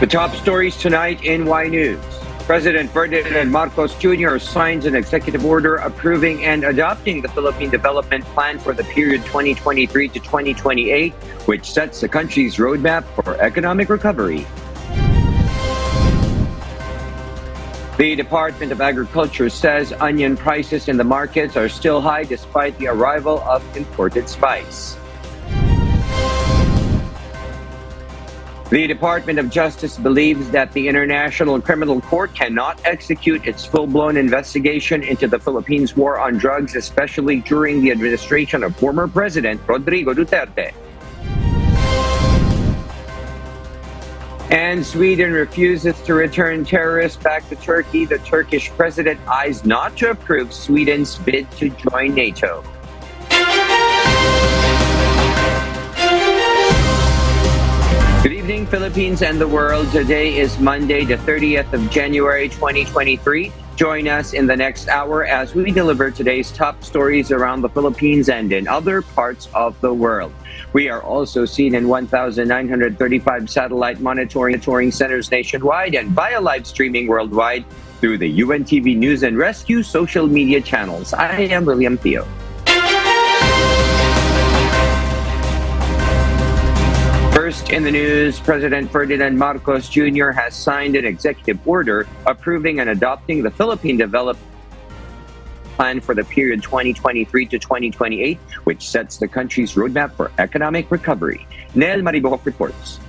The top stories tonight in Y News. President Ferdinand Marcos Jr. signs an executive order approving and adopting the Philippine Development Plan for the period 2023 to 2028, which sets the country's roadmap for economic recovery. The Department of Agriculture says onion prices in the markets are still high despite the arrival of imported spice. The Department of Justice believes that the International Criminal Court cannot execute its full-blown investigation into the Philippines' war on drugs, especially during the administration of former President Rodrigo Duterte. And Sweden refuses to return terrorists back to Turkey. The Turkish president eyes not to approve Sweden's bid to join NATO. Good evening, Philippines and the world. Today is Monday, the 30th of January, 2023. Join us in the next hour as we deliver today's top stories around the Philippines and in other parts of the world. We are also seen in 1,935 satellite monitoring centers nationwide and via live streaming worldwide through the UNTV News and Rescue social media channels. I am William Theo. First in the news, President Ferdinand Marcos Jr. has signed an executive order approving and adopting the Philippine Development Plan for the period 2023 to 2028, which sets the country's roadmap for economic recovery. Nel Mariboc reports.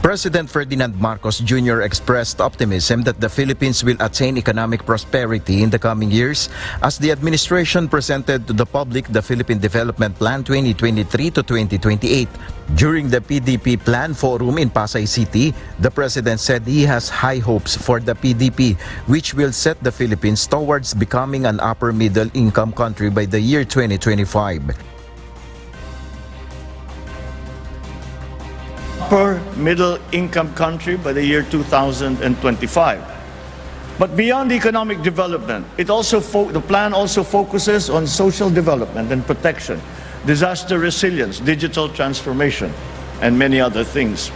President Ferdinand Marcos Jr. expressed optimism that the Philippines will attain economic prosperity in the coming years as the administration presented to the public the Philippine Development Plan 2023 to 2028. During the PDP Plan Forum in Pasay City, the President said he has high hopes for the PDP, which will set the Philippines towards becoming an upper middle income country by the year 2025. Upper middle income country by the year 2025. But beyond economic development, the plan also focuses on social development and protection, disaster resilience, digital transformation, and many other things.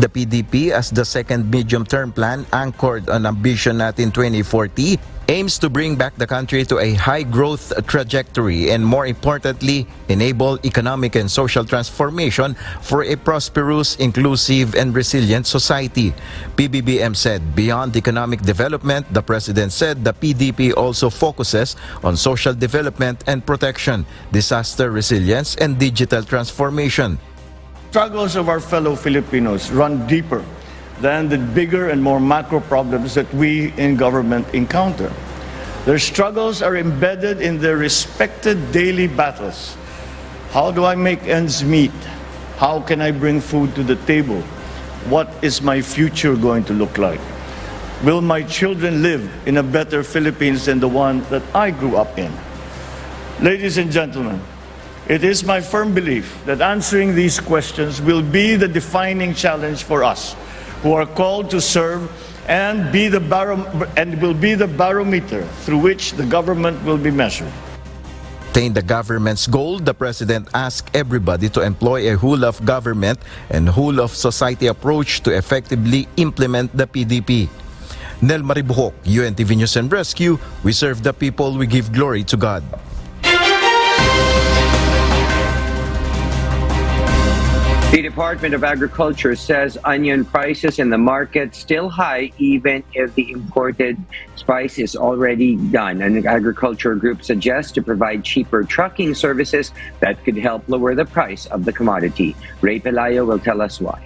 The PDP, as the second medium-term plan anchored on Ambition Natin 2040, aims to bring back the country to a high-growth trajectory and, more importantly, enable economic and social transformation for a prosperous, inclusive, and resilient society. PBBM said beyond economic development, the President said the PDP also focuses on social development and protection, disaster resilience, and digital transformation. Struggles of our fellow Filipinos run deeper than the bigger and more macro problems that we in government encounter. Their struggles are embedded in their respected daily battles. How do I make ends meet? How can I bring food to the table? What is my future going to look like? Will my children live in a better Philippines than the one that I grew up in? Ladies and gentlemen, it is my firm belief that answering these questions will be the defining challenge for us, who are called to serve and will be the barometer through which the government will be measured. To attain the government's goal, the President asked everybody to employ a whole-of-government and whole-of-society approach to effectively implement the PDP. Nel Mariboc, UNTV News and Rescue, we serve the people, we give glory to God. The Department of Agriculture says onion prices in the market still high even if the imported spice is already done. An agriculture group suggests to provide cheaper trucking services that could help lower the price of the commodity. Ray Pelayo will tell us why.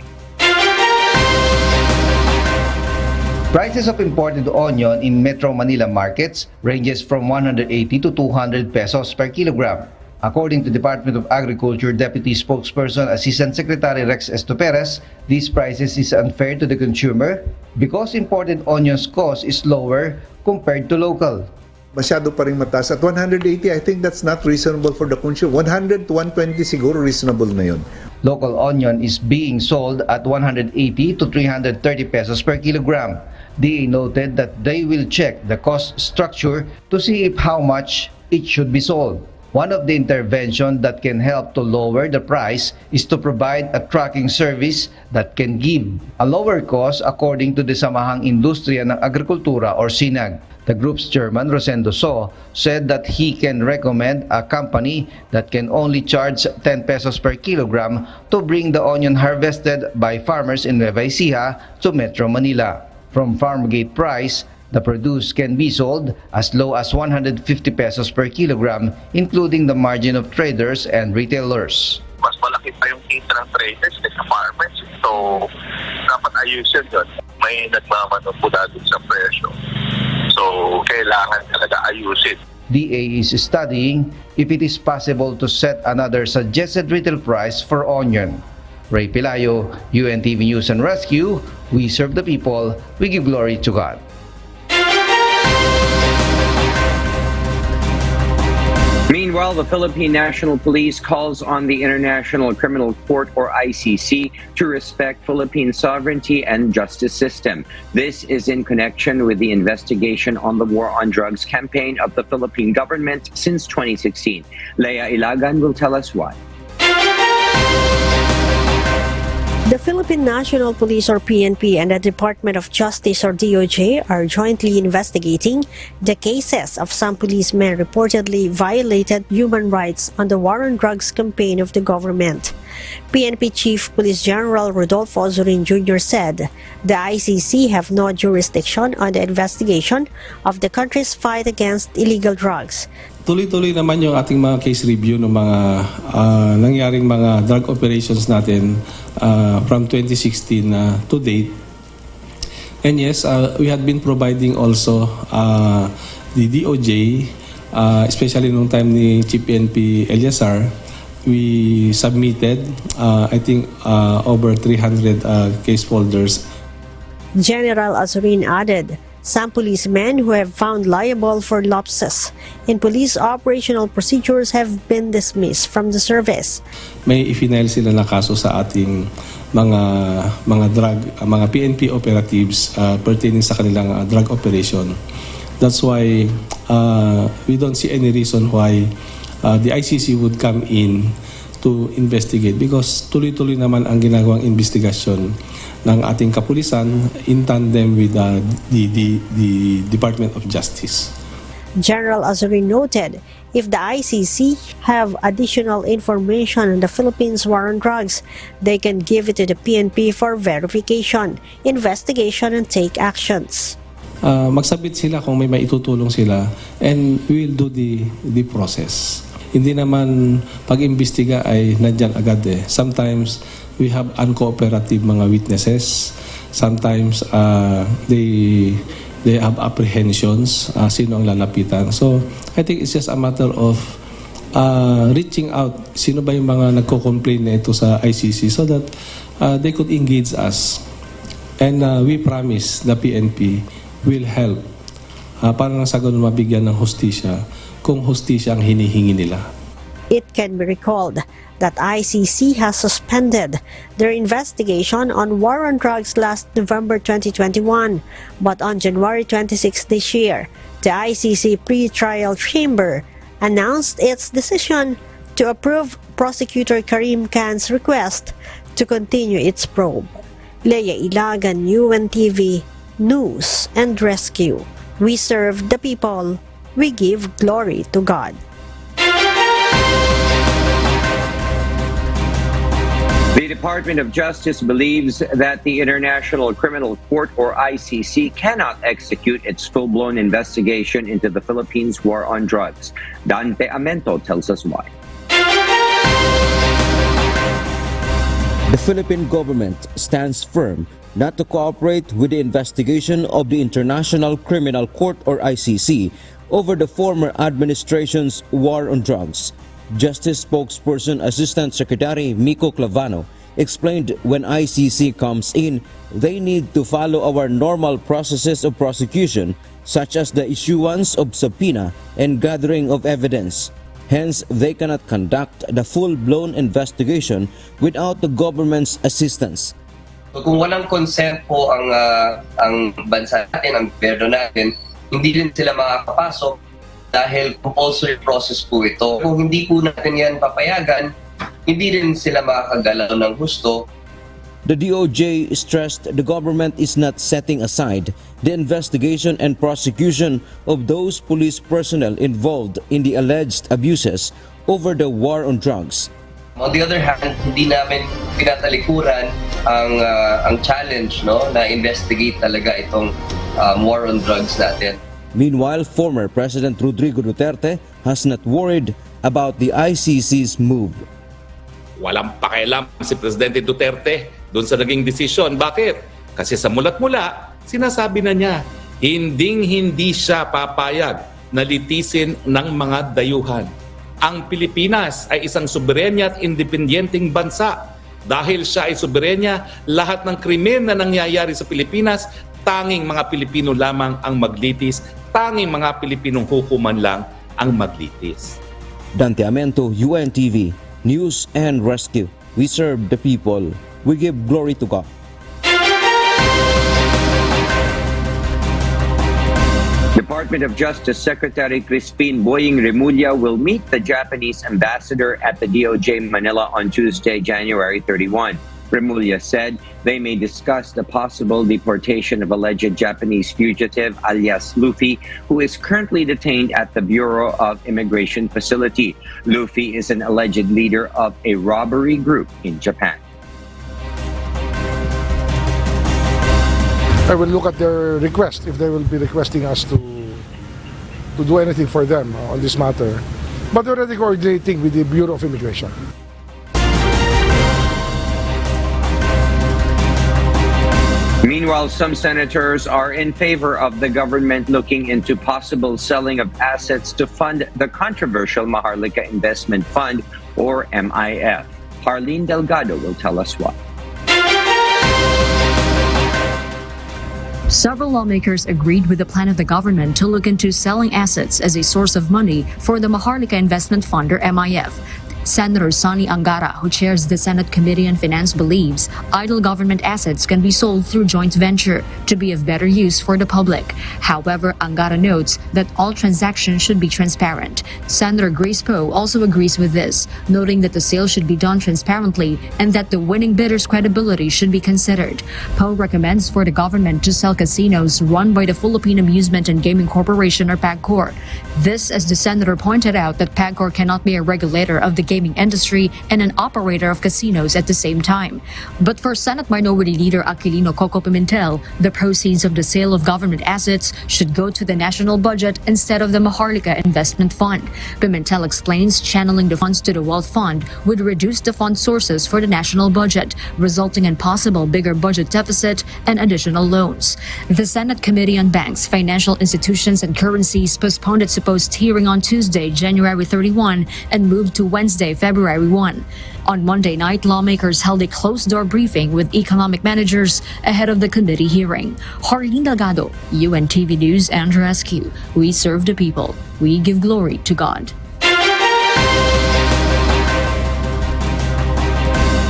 Prices of imported onion in Metro Manila markets ranges from 180 to 200 pesos per kilogram. According to Department of Agriculture Deputy Spokesperson Assistant Secretary Rex Estoperes, these prices is unfair to the consumer because imported onions cost is lower compared to local. Masyado pa rin mataas. At 180, I think that's not reasonable for the consumer. 100 to 120 siguro reasonable na yun. Local onion is being sold at 180 to 330 pesos per kilogram. DA noted that they will check the cost structure to see if how much it should be sold. One of the interventions that can help to lower the price is to provide a tracking service that can give a lower cost according to the Samahang Industriya ng Agrikultura or SINAG. The group's chairman, Rosendo So, said that he can recommend a company that can only charge 10 pesos per kilogram to bring the onion harvested by farmers in Nueva Ecija to Metro Manila. From farm gate price, the produce can be sold as low as 150 pesos per kilogram, including the margin of traders and retailers. Mas malaki pa yung kita ng traders kaysa farmers. So, dapat ayusin yun. May nagmamano po dati sa presyo. So, kailangan talaga ayusin. DA is studying if it is possible to set another suggested retail price for onion. Ray Pilayo, UNTV News and Rescue. We serve the people. We give glory to God. Meanwhile, the Philippine National Police calls on the International Criminal Court or ICC to respect Philippine sovereignty and justice system. This is in connection with the investigation on the war on drugs campaign of the Philippine government since 2016. Leia Ilagan will tell us why. The Philippine National Police or PNP and the Department of Justice or DOJ are jointly investigating the cases of some policemen reportedly violated human rights on the war on drugs campaign of the government. PNP Chief Police General Rodolfo Azurin Jr. said the ICC have no jurisdiction on the investigation of the country's fight against illegal drugs. Tuloy-tuloy naman yung ating mga case review ng mga nangyaring mga drug operations natin from 2016 to date. And yes, we had been providing also the DOJ, especially nung time ni Chief PNP Eliazar, we submitted, I think, over 300 case folders. General Azurin added, some policemen who have found liable for lapses in police operational procedures have been dismissed from the service. May i-file sila na kaso sa ating mga PNP operatives pertaining sa kanilang drug operation. That's why we don't see any reason why the ICC would come in to investigate because tuloy-tuloy naman ang ginagawang investigasyon ng ating kapulisan in tandem with the Department of Justice. General Azurin noted, if the ICC have additional information on the Philippines war on drugs, they can give it to the PNP for verification, investigation, and take actions. Magsabit sila kung may maitutulong sila and we will do the process. Hindi naman pag-imbestiga ay nandyan agad eh. Sometimes we have uncooperative mga witnesses. Sometimes they have apprehensions, sino ang lalapitan. So I think it's just a matter of reaching out, sino ba yung mga nagko-complain na ito sa ICC so that they could engage us. And we promise the PNP will help para nang sa ganun mabigyan ng hustisya kung hustisya ang hinihingi nila. It can be recalled that ICC has suspended their investigation on war on drugs last November 2021, but on January 26 this year, the ICC pre-trial chamber announced its decision to approve Prosecutor Karim Khan's request to continue its probe. Leia Ilagan, UNTV, News and Rescue. We serve the people. We give glory to God. The Department of Justice believes that the International Criminal Court or ICC cannot execute its full-blown investigation into the Philippines' war on drugs. Dante Amento tells us why. The Philippine government stands firm not to cooperate with the investigation of the International Criminal Court or ICC over the former administration's war on drugs. Justice spokesperson Assistant Secretary Miko Clavano explained when ICC comes in, they need to follow our normal processes of prosecution such as the issuance of subpoena and gathering of evidence. Hence, they cannot conduct the full-blown investigation without the government's assistance. So kung walang consent po ang bansa natin, ang gobyerno natin, hindi din sila makakapasok dahil compulsory process po ito. Kung hindi po natin yan papayagan, hindi rin sila makakagalaw ng husto. The DOJ stressed the government is not setting aside the investigation and prosecution of those police personnel involved in the alleged abuses over the war on drugs. On the other hand, hindi namin pinatalikuran ang challenge, no, na investigate talaga itong war on drugs natin. Meanwhile, former President Rodrigo Duterte has not worried about the ICC's move. Walang pakialam si Presidente Duterte doon sa naging desisyon. Bakit? Kasi sa mulat-mula, sinasabi na niya, hindi siya papayag na litisin ng mga dayuhan. Ang Pilipinas ay isang soberenya at independenteng bansa. Dahil siya ay soberenya, lahat ng krimen na nangyayari sa Pilipinas, tanging mga Pilipino lamang ang maglitis, tanging mga Pilipinong hukuman lang ang maglitis. Dante Amento, UNTV, News and Rescue. We serve the people. We give glory to God. Department of Justice Secretary Crispin Boying Remulla will meet the Japanese ambassador at the DOJ Manila on Tuesday, January 31. Remulla said they may discuss the possible deportation of alleged Japanese fugitive alias Luffy, who is currently detained at the Bureau of Immigration facility. Luffy is an alleged leader of a robbery group in Japan. I will look at their request if they will be requesting us to do anything for them on this matter. But already coordinating with the Bureau of Immigration. Meanwhile, some senators are in favor of the government looking into possible selling of assets to fund the controversial Maharlika Investment Fund, or MIF. Harleen Delgado will tell us why. Several lawmakers agreed with the plan of the government to look into selling assets as a source of money for the Maharlika Investment Fund, or MIF. Senator Sonny Angara, who chairs the Senate Committee on Finance, believes idle government assets can be sold through joint venture to be of better use for the public. However, Angara notes that all transactions should be transparent. Senator Grace Poe also agrees with this, noting that the sale should be done transparently and that the winning bidder's credibility should be considered. Poe recommends for the government to sell casinos run by the Philippine Amusement and Gaming Corporation, or PAGCOR. This, as the senator pointed out, that PAGCOR cannot be a regulator of the gaming industry and an operator of casinos at the same time. But for Senate Minority Leader Aquilino Coco Pimentel, the proceeds of the sale of government assets should go to the national budget instead of the Maharlika Investment Fund. Pimentel explains channeling the funds to the Wealth Fund would reduce the fund sources for the national budget, resulting in possible bigger budget deficit and additional loans. The Senate Committee on Banks, Financial Institutions and Currencies postponed its supposed hearing on Tuesday, January 31, and moved to Wednesday, February 1. On Monday night, lawmakers held a closed-door briefing with economic managers ahead of the committee hearing. Harleen Delgado, UNTV News and Rescue. We serve the people. We give glory to God.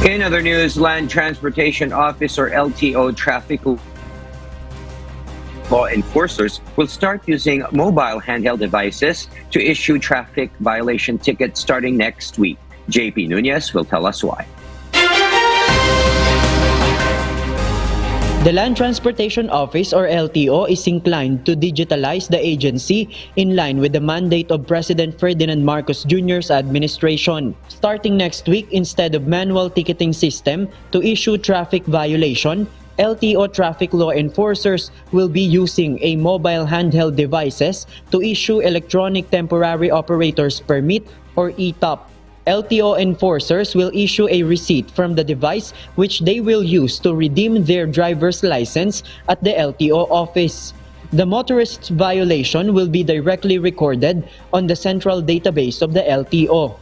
In other news, Land Transportation Office, or LTO, traffic law enforcers will start using mobile handheld devices to issue traffic violation tickets starting next week. JP Nunez will tell us why. The Land Transportation Office, or LTO, is inclined to digitalize the agency in line with the mandate of President Ferdinand Marcos Jr.'s administration. Starting next week, instead of manual ticketing system to issue traffic violation, LTO traffic law enforcers will be using a mobile handheld devices to issue electronic temporary operators permit, or ETOP. LTO enforcers will issue a receipt from the device which they will use to redeem their driver's license at the LTO office. The motorist's violation will be directly recorded on the central database of the LTO.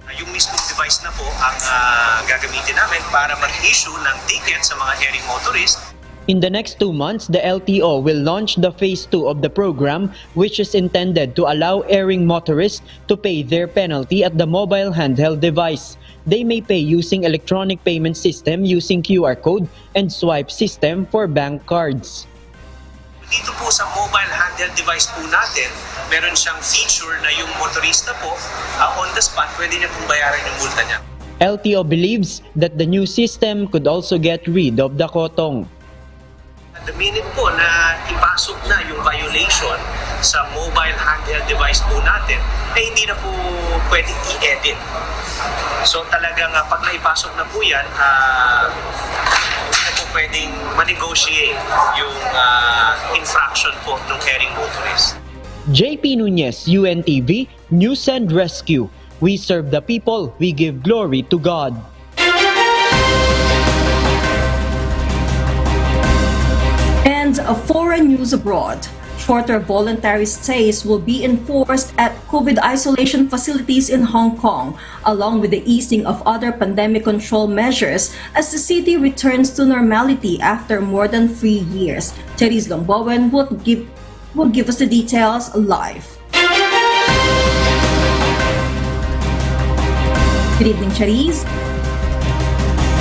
Yung mismong device na po ang gagamitin namin para mag-issue ng ticket sa mga erring motorist. In the next 2 months, the LTO will launch the Phase 2 of the program, which is intended to allow erring motorists to pay their penalty at the mobile handheld device. They may pay using electronic payment system using QR code and swipe system for bank cards. Dito po sa mobile handheld device po natin, meron siyang feature na yung motorista po, on the spot, pwede niya pong bayaran yung multa niya. LTO believes that the new system could also get rid of the kotong. The minute po na ipasok na yung violation sa mobile handheld device po natin, hindi na po pwede i-edit. So talagang pag naipasok na po yan, hindi na po pwedeng ma-negotiate yung infraction po ng erring motorist. JP Nunez, UNTV, News and Rescue. We serve the people, we give glory to God. And foreign news abroad. Shorter voluntary stays will be enforced at COVID isolation facilities in Hong Kong, along with the easing of other pandemic control measures as the city returns to normality after more than 3 years. Therese Longbowen will give us the details live. Good evening, Therese.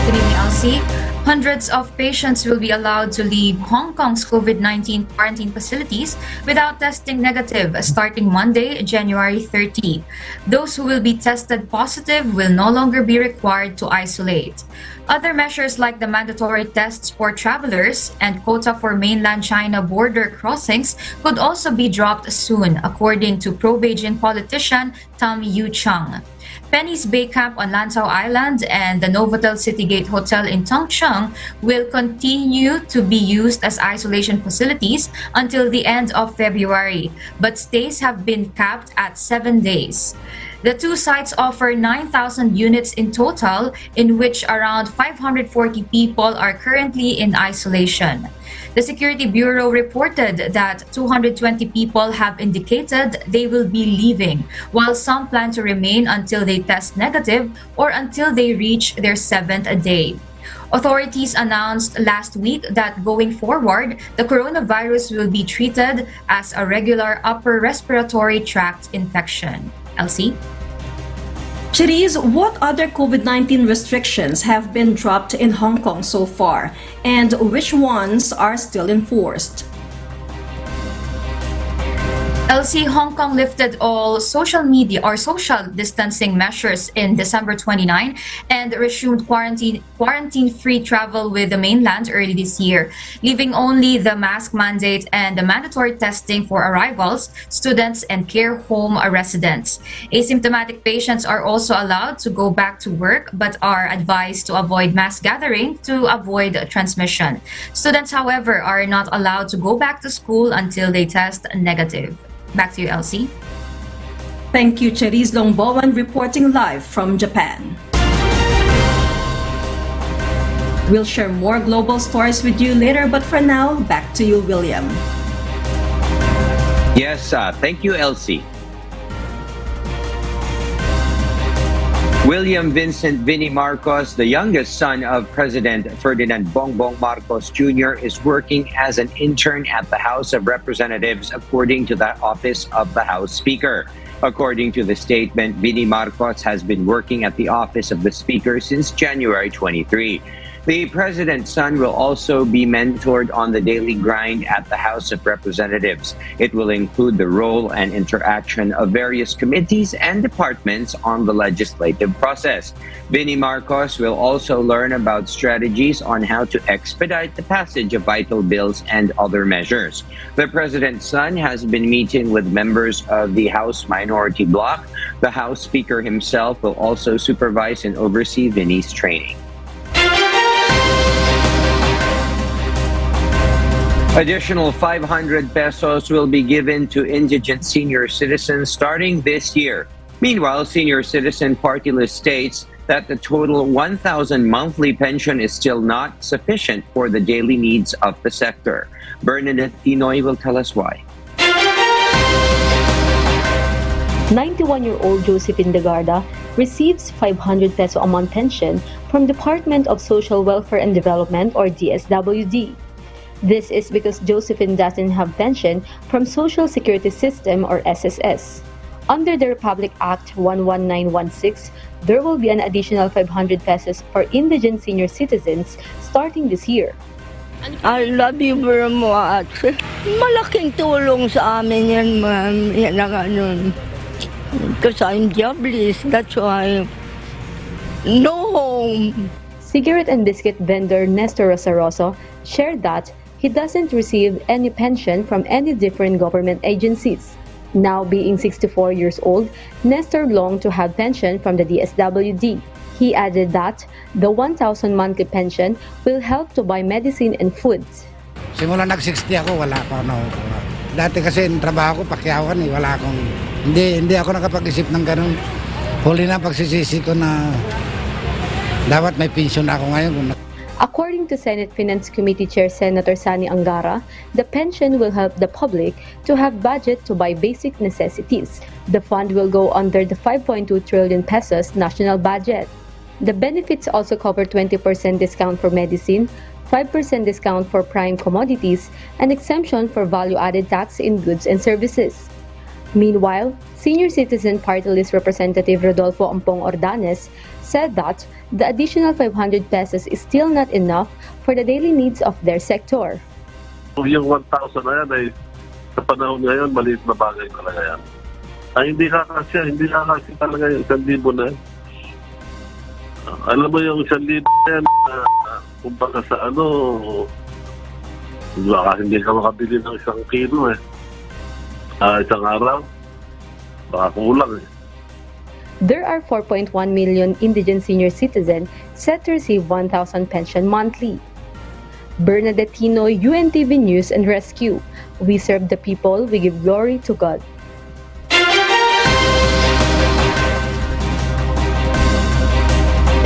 Good evening, Elsie. Hundreds of patients will be allowed to leave Hong Kong's COVID-19 quarantine facilities without testing negative starting Monday, January 30. Those who will be tested positive will no longer be required to isolate. Other measures like the mandatory tests for travelers and quota for mainland China border crossings could also be dropped soon, according to pro-Beijing politician Tam Yu-chung. Penny's Bay Camp on Lantau Island and the Novotel Citygate Hotel in Tongcheng will continue to be used as isolation facilities until the end of February, but stays have been capped at 7 days. The two sites offer 9,000 units in total, in which around 540 people are currently in isolation. The Security Bureau reported that 220 people have indicated they will be leaving, while some plan to remain until they test negative or until they reach their 7th day. Authorities announced last week that going forward, the coronavirus will be treated as a regular upper respiratory tract infection. Elsie? Therese, what other COVID-19 restrictions have been dropped in Hong Kong so far, and which ones are still enforced? LC, Hong Kong lifted all social distancing measures in December 29 and resumed quarantine-free travel with the mainland early this year, leaving only the mask mandate and the mandatory testing for arrivals, students, and care home residents. Asymptomatic patients are also allowed to go back to work but are advised to avoid mass gathering to avoid transmission. Students, however, are not allowed to go back to school until they test negative. Back to you, Elsie. Thank you, Therese Longbowen, reporting live from Japan. We'll share more global stories with you later, but for now, back to you, William. Yes, thank you, Elsie. William Vincent Vinnie Marcos, the youngest son of President Ferdinand Bongbong Marcos Jr., is working as an intern at the House of Representatives, according to the Office of the House Speaker. According to the statement, Vinnie Marcos has been working at the Office of the Speaker since January 23. The president's son will also be mentored on the daily grind at the House of Representatives. It will include the role and interaction of various committees and departments on the legislative process. Vinnie Marcos will also learn about strategies on how to expedite the passage of vital bills and other measures. The president's son has been meeting with members of the House Minority Bloc. The House Speaker himself will also supervise and oversee Vinnie's training. Additional 500 pesos will be given to indigent senior citizens starting this year. Meanwhile, Senior Citizen Party List states that the total 1,000 monthly pension is still not sufficient for the daily needs of the sector. Bernadette Tinoy will tell us why. 91-year-old Josephine Degarda receives 500 peso a month pension from Department of Social Welfare and Development, or DSWD. This is because Josephine doesn't have pension from Social Security System, or SSS. Under the Republic Act 11916, there will be an additional 500 pesos for indigent senior citizens starting this year. I love you very much. Malaking tulong sa amin yan, ma'am. Yan ang ano. Because I'm jobless, that's why. No home. Cigarette and biscuit vendor Nestor Rosaroso shared that he doesn't receive any pension from any different government agencies. Now being 64 years old, Nestor longed to have pension from the DSWD. He added that the 1,000 monthly pension will help to buy medicine and foods. Simula nag-60 ako, wala pa ako nakukuha. Dati kasi yung trabaho ko, pakyawan wala akong, hindi ako nakapag-isip ng ganun. Huli na pagsisisi ko na dapat may pension ako ngayon. According to Senate Finance Committee Chair Senator Sani Angara, the pension will help the public to have budget to buy basic necessities. The fund will go under the 5.2 trillion pesos national budget. The benefits also cover 20% discount for medicine, 5% discount for prime commodities, and exemption for value-added tax in goods and services. Meanwhile, Senior Citizen Party List Representative Rodolfo Ampong Ordanes said that the additional 500 pesos is still not enough for the daily needs of their sector. Yung 1,000 na yan ay sa panahon ngayon, maliit na bagay talaga yan. Ay, hindi kakasya talaga yung 1,000 na yan. Alam mo yung 1,000 na yan, kumbaga sa ano, baka hindi ka makabili ng 1 kilo isang araw, baka kulang There are 4.1 million indigent senior citizens set to receive 1,000 pension monthly. Bernadette Tino, UNTV News and Rescue. We serve the people, we give glory to God.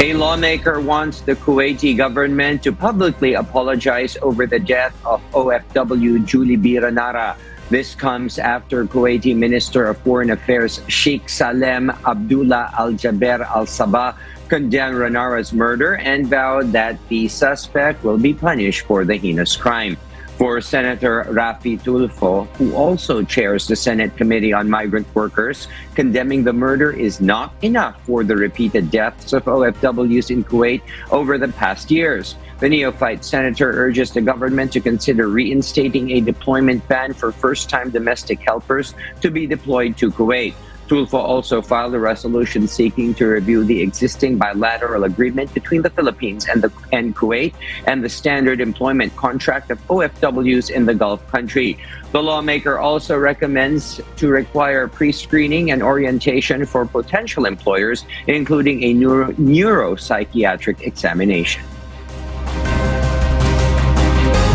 A lawmaker wants the Kuwaiti government to publicly apologize over the death of OFW Julie Biranara. This comes after Kuwaiti Minister of Foreign Affairs Sheikh Salem Abdullah Al-Jaber Al-Sabah condemned Ranara's murder and vowed that the suspect will be punished for the heinous crime. For Senator Rafi Tulfo, who also chairs the Senate Committee on Migrant Workers, condemning the murder is not enough for the repeated deaths of OFWs in Kuwait over the past years. The neophyte senator urges the government to consider reinstating a deployment ban for first-time domestic helpers to be deployed to Kuwait. Tulfo also filed a resolution seeking to review the existing bilateral agreement between the Philippines and Kuwait and the standard employment contract of OFWs in the Gulf country. The lawmaker also recommends to require pre-screening and orientation for potential employers, including a neuropsychiatric examination.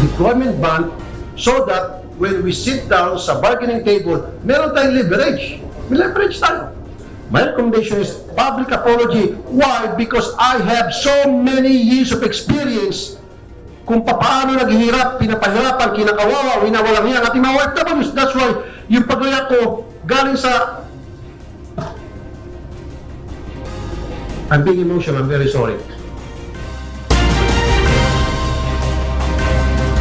Deployment ban so that when we sit down sa bargaining table, meron tayong leverage. May leverage tayo. My recommendation is public apology. Why? Because I have so many years of experience kung paano naghihirap, pinapahirapan, kinakawawa, winawalang yan ating mga OFWs. That's why yung paglayak ko galing sa... I'm being emotional. I'm very sorry.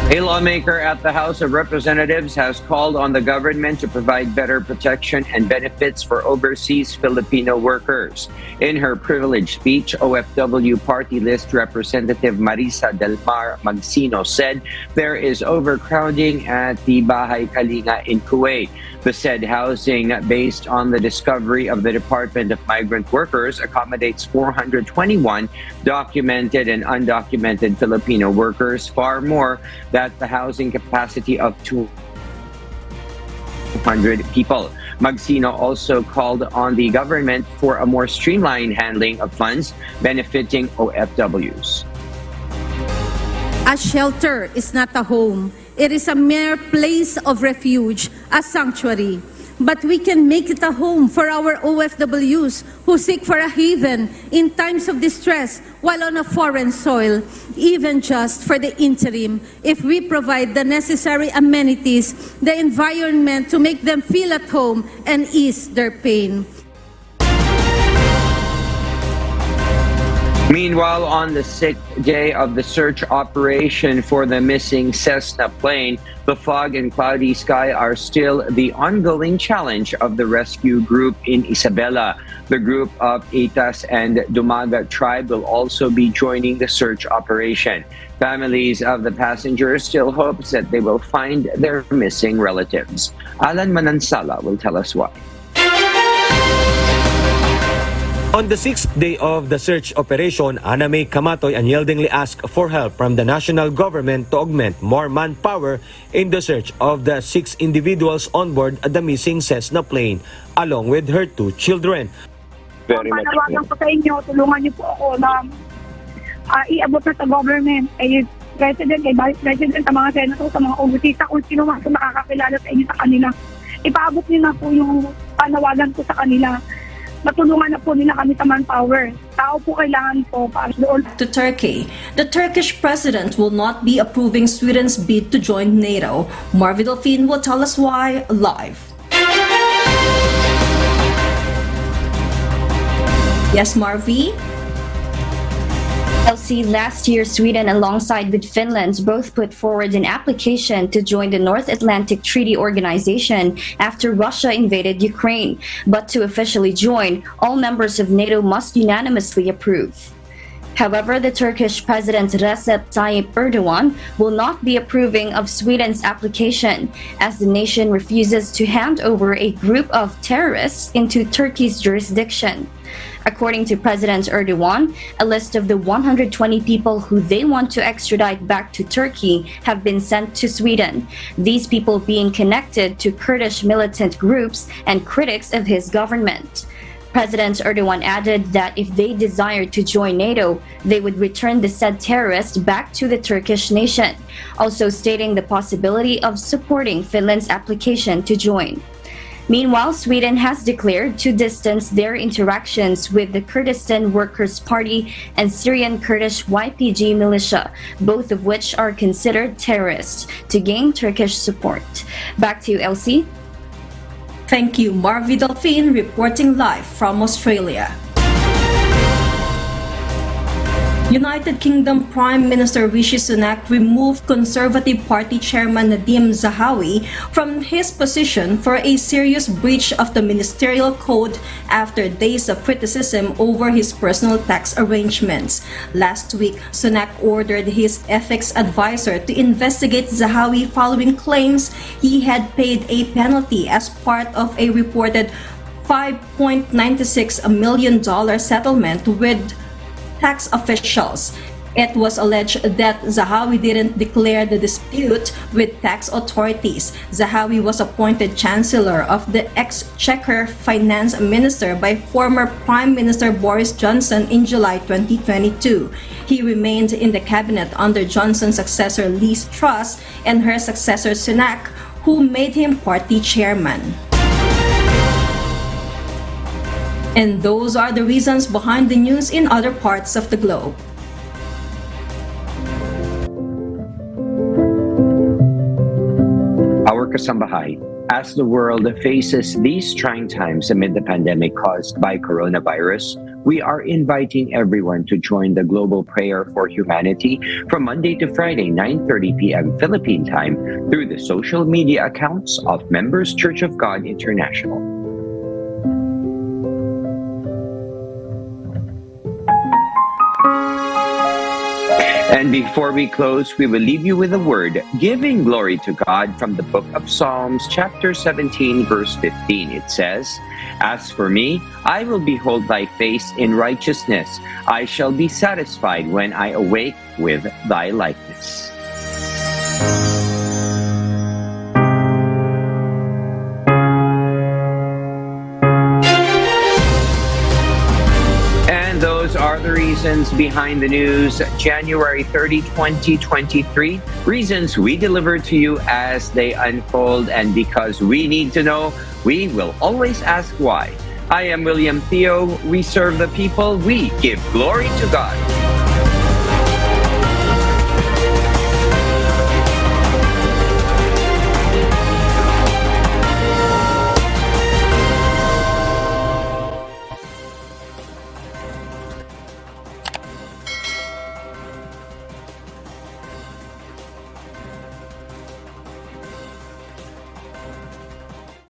A lawmaker at the House of Representatives has called on the government to provide better protection and benefits for overseas Filipino workers. In her privilege speech, OFW Party List Representative Marisa Del Mar Magsino said there is overcrowding at the Bahay Kalinga in Kuwait. The said housing, based on the discovery of the Department of Migrant Workers, accommodates 421 documented and undocumented Filipino workers, far more than the housing capacity of 200 people. Magsino also called on the government for a more streamlined handling of funds benefiting OFWs. A shelter is not a home. It is a mere place of refuge, a sanctuary. But we can make it a home for our OFWs who seek for a haven in times of distress while on a foreign soil, even just for the interim, if we provide the necessary amenities, the environment to make them feel at home and ease their pain. Meanwhile, on the 6th day of the search operation for the missing Cessna plane, the fog and cloudy sky are still the ongoing challenge of the rescue group in Isabela. The group of Itas and Dumaga tribe will also be joining the search operation. Families of the passengers still hopes that they will find their missing relatives. Alan Manansala will tell us why. On the 6th day of the search operation, Ana May Kamatoy unyieldingly asked for help from the national government to augment more manpower in the search of the 6 individuals on board the missing Cessna plane, along with her 2 children. Very much. Panawagan ko sa inyo, tulungan niyo po ako na iabot na sa government, kay President, kay Vice President, sa mga senator, sa mga kongresista, kung sino man sa nakakakilala sa inyo sa kanila. Ipaabot niyo na po yung panawagan ko sa kanila. Matulungan na po nila kami sa manpower. Tao po kailangan po para doon. To Turkey, the Turkish president will not be approving Sweden's bid to join NATO. Marvi Delphine will tell us why live. Yes, Marvi? Elsie, last year Sweden alongside with Finland both put forward an application to join the North Atlantic Treaty Organization after Russia invaded Ukraine. But to officially join, all members of NATO must unanimously approve. However, the Turkish President Recep Tayyip Erdogan will not be approving of Sweden's application as the nation refuses to hand over a group of terrorists into Turkey's jurisdiction. According to President Erdogan, a list of the 120 people who they want to extradite back to Turkey have been sent to Sweden, these people being connected to Kurdish militant groups and critics of his government. President Erdogan added that if they desired to join NATO, they would return the said terrorists back to the Turkish nation, also stating the possibility of supporting Finland's application to join. Meanwhile, Sweden has declared to distance their interactions with the Kurdistan Workers' Party and Syrian Kurdish YPG militia, both of which are considered terrorists, to gain Turkish support. Back to you, Elsie. Thank you, Marvi Delphine, reporting live from Australia. United Kingdom Prime Minister Rishi Sunak removed Conservative Party Chairman Nadhim Zahawi from his position for a serious breach of the ministerial code after days of criticism over his personal tax arrangements. Last week, Sunak ordered his ethics advisor to investigate Zahawi following claims he had paid a penalty as part of a reported $5.96 million settlement with tax officials. It was alleged that Zahawi didn't declare the dispute with tax authorities. Zahawi was appointed Chancellor of the Exchequer Finance Minister by former Prime Minister Boris Johnson in July 2022. He remained in the cabinet under Johnson's successor Liz Truss and her successor Sunak, who made him party chairman. And those are the reasons behind the news in other parts of the globe. Our kasambahay, as the world faces these trying times amid the pandemic caused by coronavirus, we are inviting everyone to join the global prayer for humanity from Monday to Friday, 9:30 p.m. Philippine time through the social media accounts of Members Church of God International. And before we close, we will leave you with a word, giving glory to God from the book of Psalms, chapter 17, verse 15. It says, "As for me, I will behold thy face in righteousness. I shall be satisfied when I awake with thy likeness." Those are the reasons behind the news, January 30, 2023. Reasons we deliver to you as they unfold, and because we need to know, we will always ask why. I am William Theo. We serve the people. We give glory to God.